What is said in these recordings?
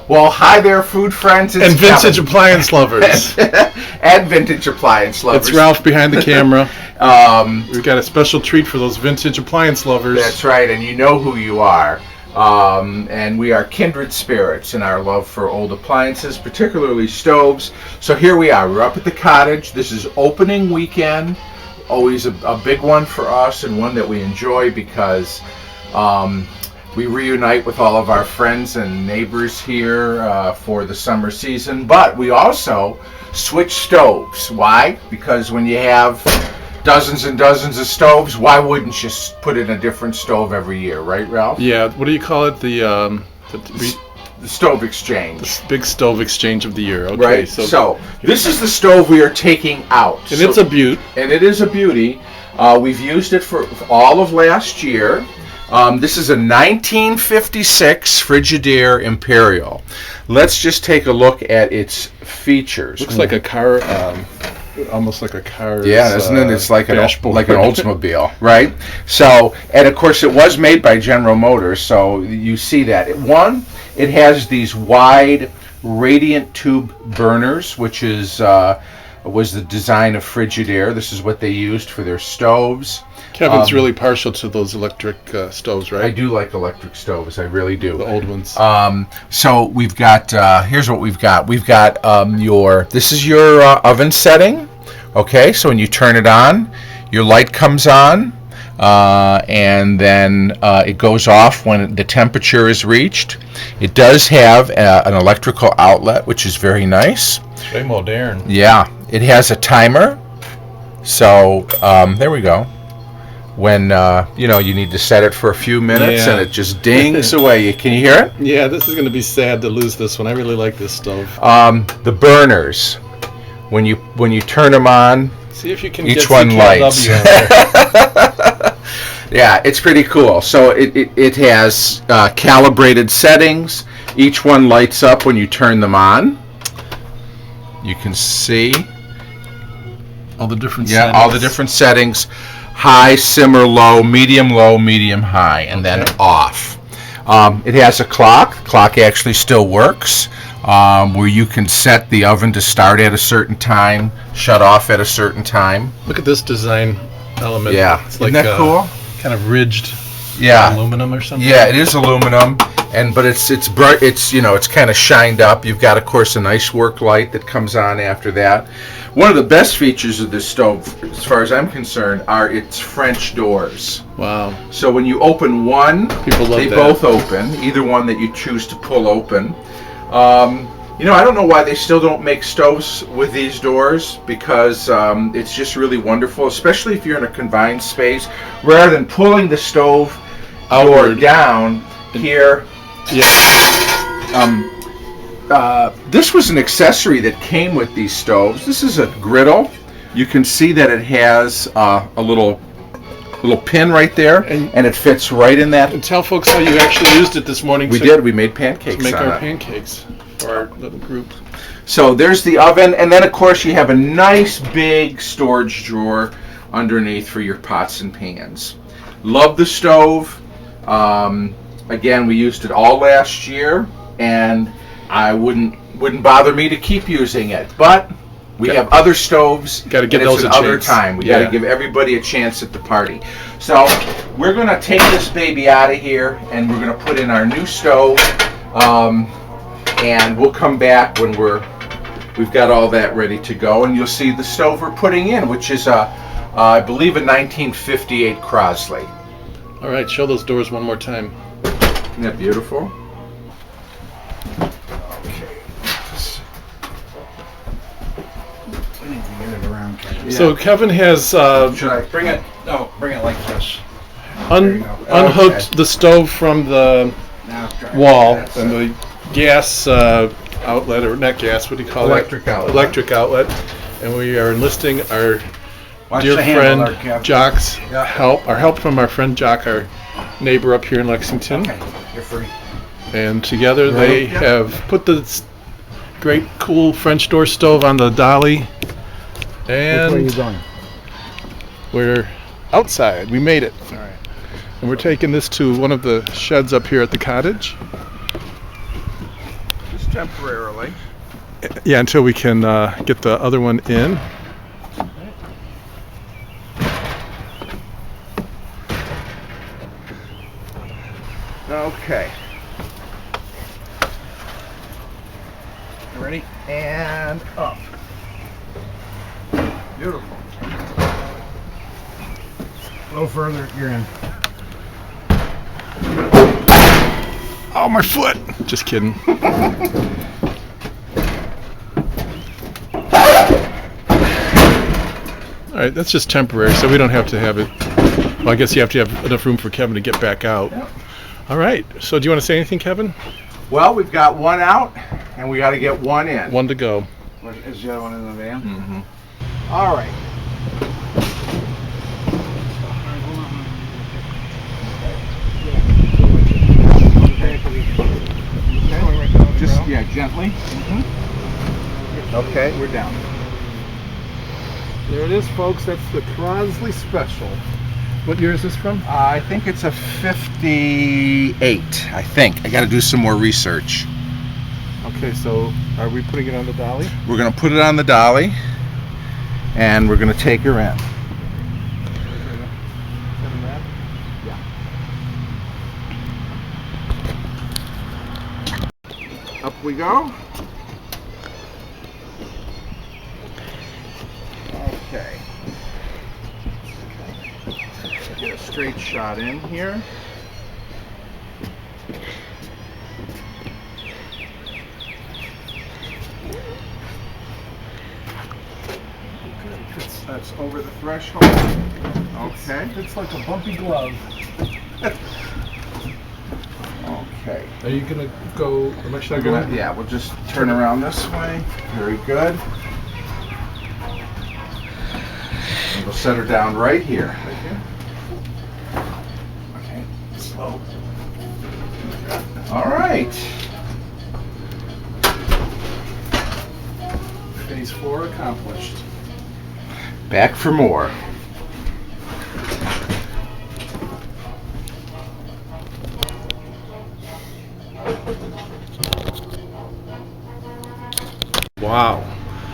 Well, hi there, food friends. It's And vintage Kevin. appliance lovers. And vintage appliance lovers. It's Ralph behind the camera. We've got a special treat for those vintage appliance lovers. That's right, and you know who you are. And we are kindred spirits in our love for old appliances, particularly stoves. So here we are. We're up at the cottage. This is opening weekend. Always a big one for us, and one that we enjoy because we reunite with all of our friends and neighbors here for the summer season. But we also switch stoves. Why? Because when you have dozens and dozens of stoves, why wouldn't you put in a different stove every year, right, Ralph? Yeah, what do you call it? The stove exchange. The big stove exchange of the year. Okay, right. So this is the stove we are taking out. And it's a beaut. And it is a beauty. We've used it for all of last year. This is a 1956 Frigidaire Imperial. Let's just take a look at its features. Looks like a car, almost like a car. Yeah, doesn't it? It's like an dashboard. Oldsmobile, right? So, and of course, it was made by General Motors, so you see that. It has these wide radiant tube burners, which was the design of Frigidaire. This is what they used for their stoves. Kevin's really partial to those electric stoves, right? I do like electric stoves. I really do. The old ones. So we've got. Here's what we've got. We've got This is your oven setting. Okay, so when you turn it on, your light comes on, and then it goes off when the temperature is reached. It does have an electrical outlet, which is very nice. Very modern. Yeah, it has a timer. So there we go. When you need to set it for a few minutes, and it just dings away. Can you hear it? Yeah, this is going to be sad to lose this one. I really like this stove. The burners, when you turn them on, see if you can each get one lights. Yeah, it's pretty cool. So it has calibrated settings. Each one lights up when you turn them on. You can see all the different settings. all the different settings. High, simmer, low, medium, high, and then off. It has a clock. The clock actually still works, where you can set the oven to start at a certain time, shut off at a certain time. Look at this design element. Yeah, it's isn't that cool? Kind of ridged. Yeah, aluminum or something. Yeah, it is aluminum, but it's bright. It's kind of shined up. You've got, of course, a nice work light that comes on after that. One of the best features of this stove, as far as I'm concerned, are its French doors. Wow. So when you open one, they both open, either one that you choose to pull open. I don't know why they still don't make stoves with these doors, because it's just really wonderful, especially if you're in a confined space. Rather than pulling the stove door down here. Yeah. This was an accessory that came with these stoves. This is a griddle. You can see that it has a little pin right there, and it fits right in that. And tell folks how you actually used it this morning. We did. We made pancakes to make on our pancakes for our little group. So there's the oven, and then of course you have a nice big storage drawer underneath for your pots and pans. Love the stove. Again, we used it all last year, and I wouldn't bother me to keep using it, but we have other stoves. Got to give those a other chance. Time. We got to give everybody a chance at the party. So we're going to take this baby out of here, and we're going to put in our new stove, and we'll come back when we've got all that ready to go, and you'll see the stove we're putting in, which is I believe a 1958 Crosley. All right, show those doors one more time. Isn't that beautiful? So Kevin has should I bring it? No, bring it like this. Unhooked the stove from the wall and the gas outlet, or not gas, what do you call Electric it? outlet. Electric outlet. And we are enlisting our Watch dear the handle there, friend Kev. Jock's help from our friend Jock, our neighbor up here in Lexington. Okay, you're free. And together they have put the great cool French door stove on the dolly. And Which way are you going? we're outside. We made it. All right. And we're taking this to one of the sheds up here at the cottage. Just temporarily. Yeah, until we can get the other one in. Okay. You ready? And up. Beautiful. A little further, you're in. Oh, my foot! Just kidding. All right, that's just temporary, so we don't have to have it. Well, I guess you have to have enough room for Kevin to get back out. Yep. All right, so do you want to say anything, Kevin? Well, we've got one out, and we got to get one in. One to go. Is the other one in the van? Mm-hmm. All right. Just, yeah, gently. Mm-hmm. Okay, we're down. There it is, folks. That's the Crosley Special. What year is this from? I think it's a 58, I think. I got to do some more research. Okay, so are we putting it on the dolly? We're going to put it on the dolly, and we're going to take her in. Up we go. Okay. Get a straight shot in here. That's over the threshold. Okay. It's like a bumpy glove. Okay. Are you gonna go? Should I go? Yeah, we'll just turn around this way. Very good. And we'll set her down right here. Okay, slow. All right. Phase 4 accomplished. Back for more. Wow.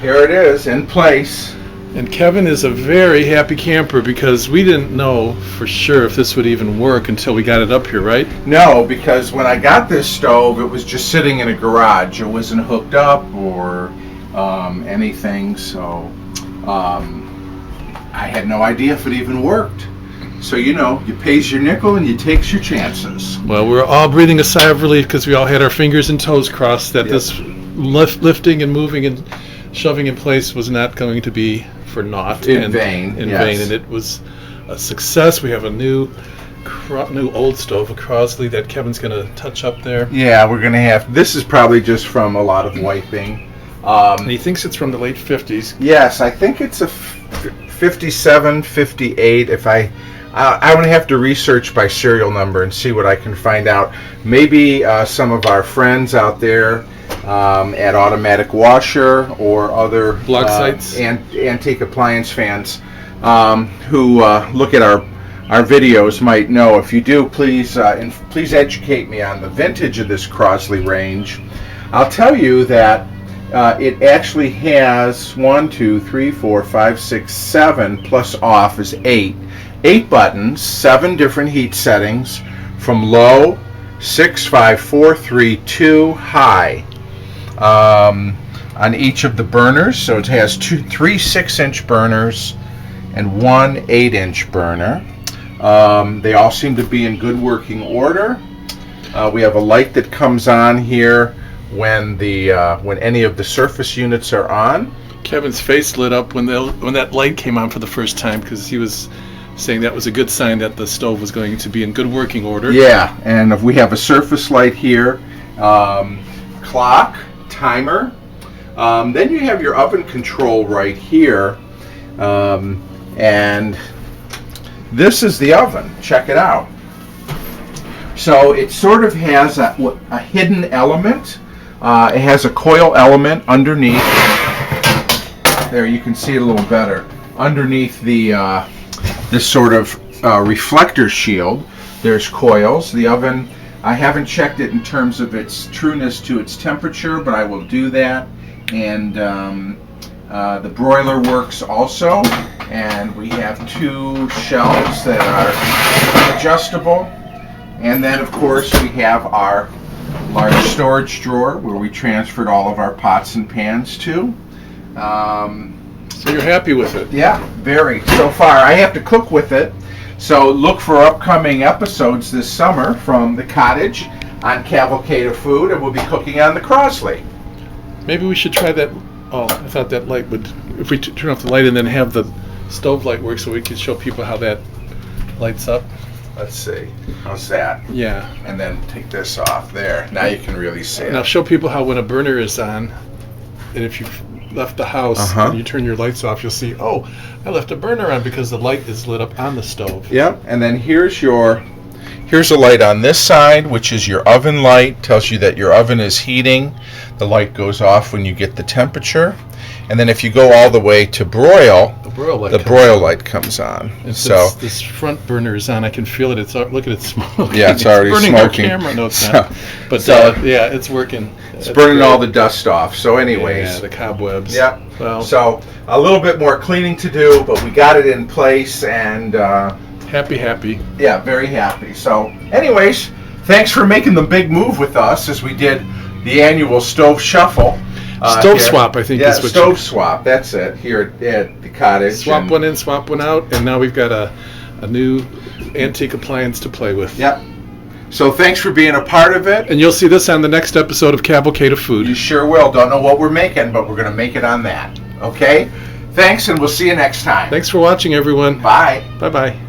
Here it is, in place. And Kevin is a very happy camper because we didn't know for sure if this would even work until we got it up here, right? No, because when I got this stove, it was just sitting in a garage. It wasn't hooked up or anything, so I had no idea if it even worked. So, you know, you pays your nickel and you takes your chances. Well, we're all breathing a sigh of relief because we all had our fingers and toes crossed that this lifting and moving and shoving in place was not going to be for naught. In vain, In yes. vain, and it was a success. We have a new old stove, a Crosley, that Kevin's going to touch up there. Yeah, we're going to have, this is probably just from a lot of wiping. And he thinks it's from the late 50s. Yes, I think it's a 57, 58. If I'm going to have to research by serial number and see what I can find out. Maybe some of our friends out there at Automatic Washer or other blog sites and antique appliance fans who look at our videos might know. If you do, please educate me on the vintage of this Crosley range. I'll tell you that it actually has 1, 2, 3, 4, 5, 6, 7 plus off is 8 buttons, 7 different heat settings from low, 6, 5, 4, 3, 2, high on each of the burners. So it has 3 6-inch burners and 1 8-inch burner. They all seem to be in good working order. We have a light that comes on here when any of the surface units are on. Kevin's face lit up when that light came on for the first time because he was saying that was a good sign that the stove was going to be in good working order. Yeah, and if we have a surface light here, clock, timer. Then you have your oven control right here, and this is the oven. Check it out. So it sort of has a hidden element. It has a coil element underneath. There, you can see it a little better. Underneath this sort of reflector shield, there's coils. The oven I haven't checked it in terms of its trueness to its temperature, but I will do that. And the broiler works also. And we have 2 shelves that are adjustable. And then, of course, we have our large storage drawer where we transferred all of our pots and pans to. So you're happy with it? Yeah, very. So far, I have to cook with it. So look for upcoming episodes this summer from the cottage on Cavalcade of Food, and we'll be cooking on the Crosley. Maybe we should try that. Oh, I thought that light would, if we turn off the light and then have the stove light work so we could show people how that lights up. Let's see. How's that? Yeah. And then take this off there. Now you can really see Now it. show people how when a burner is on, and if you've left the house and you turn your lights off, you'll see, oh, I left a burner on because the light is lit up on the stove. Yep. And then here's a light on this side, which is your oven light. Tells you that your oven is heating. The light goes off when you get the temperature. And then if you go all the way to broil, the broil light comes on. And so since this front burner is on, I can feel it. Look at it smoking. yeah, it's already burning smoking. Our camera. No, it's not. But yeah, it's working. It's burning all the dust off. So anyways. Yeah, the cobwebs. Yep. Well, so a little bit more cleaning to do, but we got it in place, and happy. yeah, very happy. So anyways, thanks for making the big move with us as we did the annual stove shuffle. Stove here. swap, I think Yeah, is what stove swap. That's it here at the cottage. Swap one in, swap one out, and now we've got a new antique appliance to play with. Yep. So thanks for being a part of it. And you'll see this on the next episode of Cavalcade of Food. You sure will. Don't know what we're making, but we're going to make it on that. Okay? Thanks, and we'll see you next time. Thanks for watching, everyone. Bye. Bye-bye.